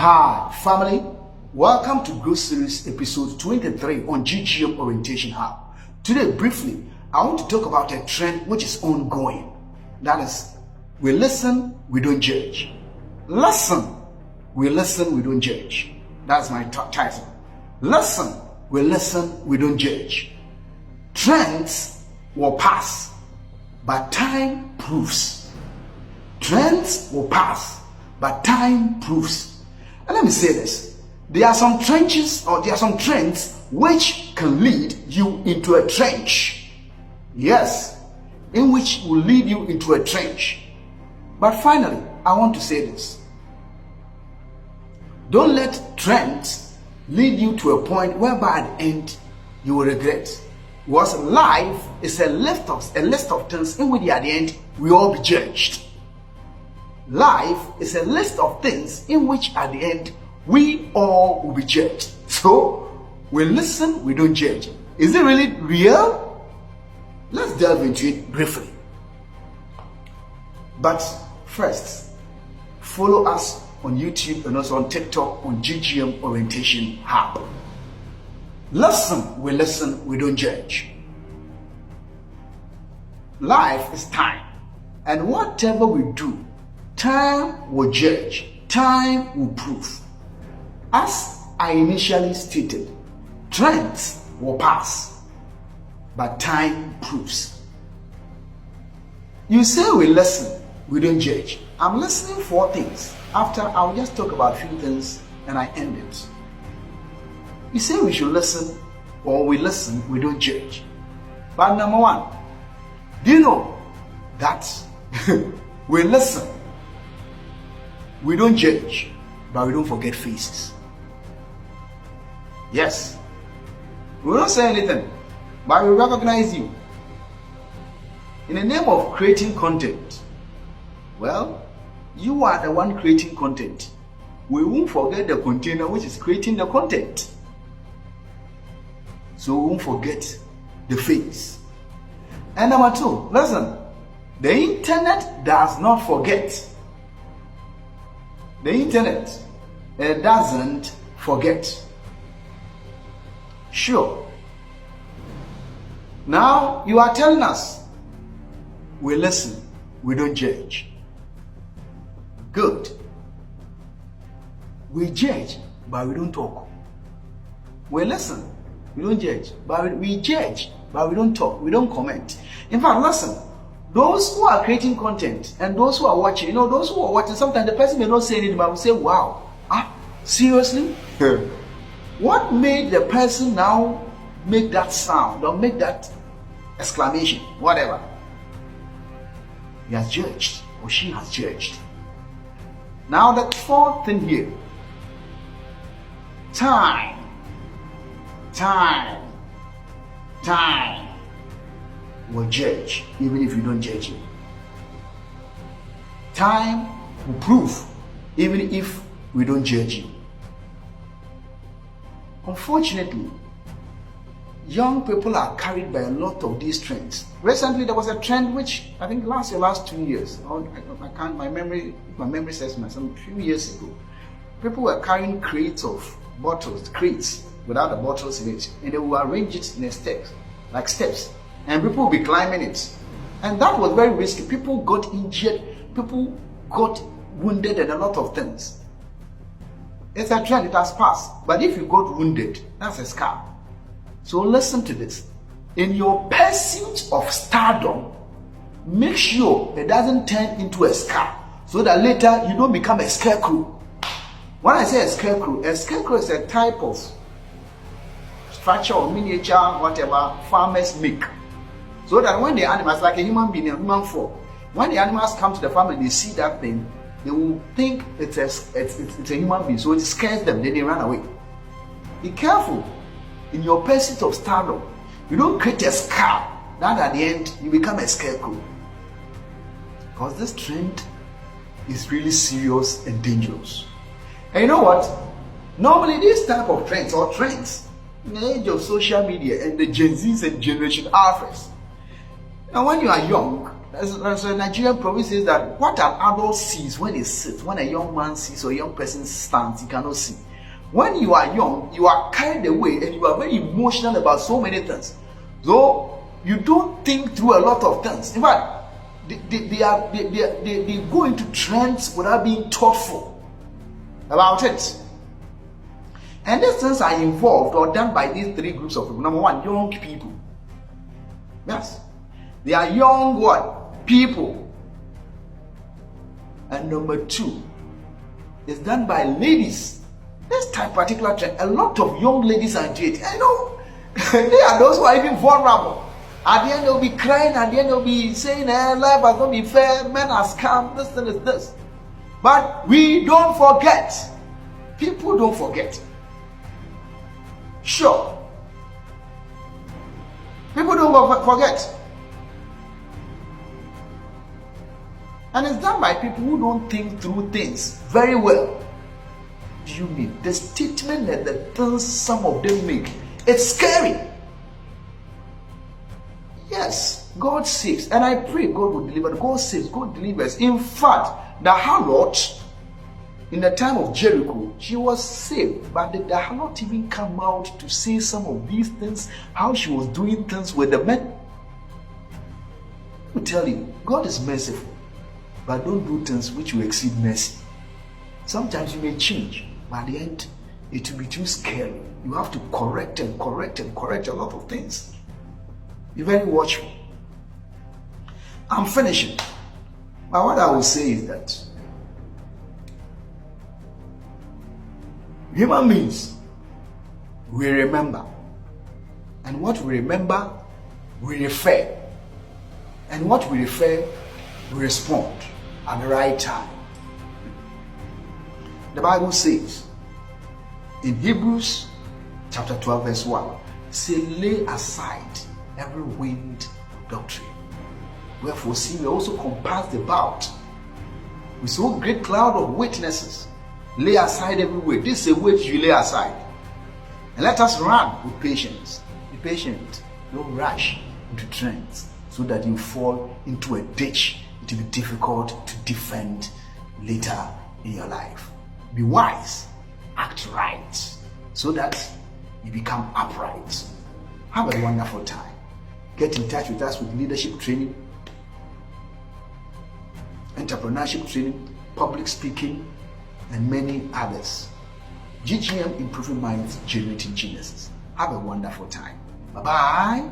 Hi, family. Welcome to Growth Series episode 23 on GGM Orientation Hub. Today, briefly, I want to talk about a trend which is ongoing. That is, we listen, we don't judge. Listen, we listen, we don't judge. That's my title. Listen, we don't judge. Trends will pass, but time proves. Trends will pass, but time proves. And let me say this. There are some trends which can lead you into a trench. Yes, in which will lead you into a trench. But finally, I want to say this. Don't let trends lead you to a point whereby at the end you will regret. Because life is a list of things in which at the end we all be judged. Life is a list of things in which at the end we all will be judged. So we listen, we don't judge. Is it really real? Let's delve into it briefly. But first, follow us on YouTube and also on TikTok on GGM Orientation Hub. Listen, we don't judge. Life is time, and whatever we do, time will judge, time will prove. As I initially stated, trends will pass, but time proves. You say we listen, we don't judge. I'm listening for things. After, I'll just talk about a few things and I end it. You say we should listen, or we listen, we don't judge. But number one, do you know that we listen, we don't judge, but we don't forget faces? Yes. We don't say anything, but we recognize you. In the name of creating content, well, you are the one creating content. We won't forget the container which is creating the content. So we won't forget the face. And number two, listen, the internet does not forget. The internet, it doesn't forget. Sure. Now you are telling us, we listen, we don't judge. Good. We judge, but we don't talk. We listen, we don't judge, but we judge, but we don't talk, we don't comment. In fact, listen, those who are creating content and those who are watching, those who are watching, sometimes the person may not say anything, but will say, wow, seriously? What made the person now make that sound or make that exclamation, whatever? He has judged or she has judged. Now the fourth thing here, time will judge even if you don't judge it. Time will prove even if we don't judge you. Unfortunately, young people are carried by a lot of these trends. Recently, there was a trend which I think last 2 years. My memory says me some few years ago. People were carrying crates without the bottles in it, and they will arrange it in a steps, and people will be climbing it. And that was very risky. People got injured, people got wounded, and a lot of things. It's a trend, it has passed. But if you got wounded, that's a scar. So listen to this. In your pursuit of stardom, make sure it doesn't turn into a scar, so that later you don't become a scarecrow. When I say a scarecrow is a type of structure or miniature, whatever farmers make. So that when the animals, like a human being, a human form, when the animals come to the farm and they see that thing, they will think it's a human being, so it scares them, then they run away. Be careful in your pursuit of stardom. You don't create a scar, that at the end you become a scarecrow. Because this trend is really serious and dangerous. And you know what? Normally these type of trends in the age of social media and the Gen Zs and Generation Alphas. Now when you are young, there's a Nigerian proverb says that what an adult sees when he sits, when a young man sees or a young person stands, he cannot see. When you are young, you are carried away and you are very emotional about so many things. So you don't think through a lot of things. In fact, they go into trends without being thoughtful about it. And these things are involved or done by these three groups of people. Number one, young people. Yes. They are young what? People. And number two, it's done by ladies. This type particular trend, a lot of young ladies are dating. I know they are those who are even vulnerable. At the end they'll be crying, at the end they'll be saying, life has not been fair, men are scam, this thing is this. But we don't forget. People don't forget. Sure. People don't forget. And it's done by people who don't think through things very well. What do you mean? The statement that the things some of them make, it's scary. Yes, God saves. And I pray God will deliver. God saves, God delivers. In fact, the harlot, in the time of Jericho, she was saved. But did the harlot even come out to say some of these things? How she was doing things with the men? I will tell you, God is merciful. But don't do things which will exceed mercy. Sometimes you may change, but at the end, it will be too scary. You have to correct and correct and correct a lot of things. Be very watchful. I'm finishing. But what I will say is that human beings, we remember. And what we remember, we refer. And what we refer, we respond at the right time. The Bible says in Hebrews chapter 12 verse 1, say, lay aside every wind of doctrine. Wherefore, see, we also compassed about with so great cloud of witnesses. Lay aside every weight. This is a weight you lay aside. And let us run with patience. Be patient. Don't rush into trends so that you fall into a ditch. It will be difficult to defend later in your life. Be wise. Act right so that you become upright. Have a wonderful time. Get in touch with us with leadership training, entrepreneurship training, public speaking, and many others. GGM, improving minds, generating geniuses. Have a wonderful time. Bye-bye.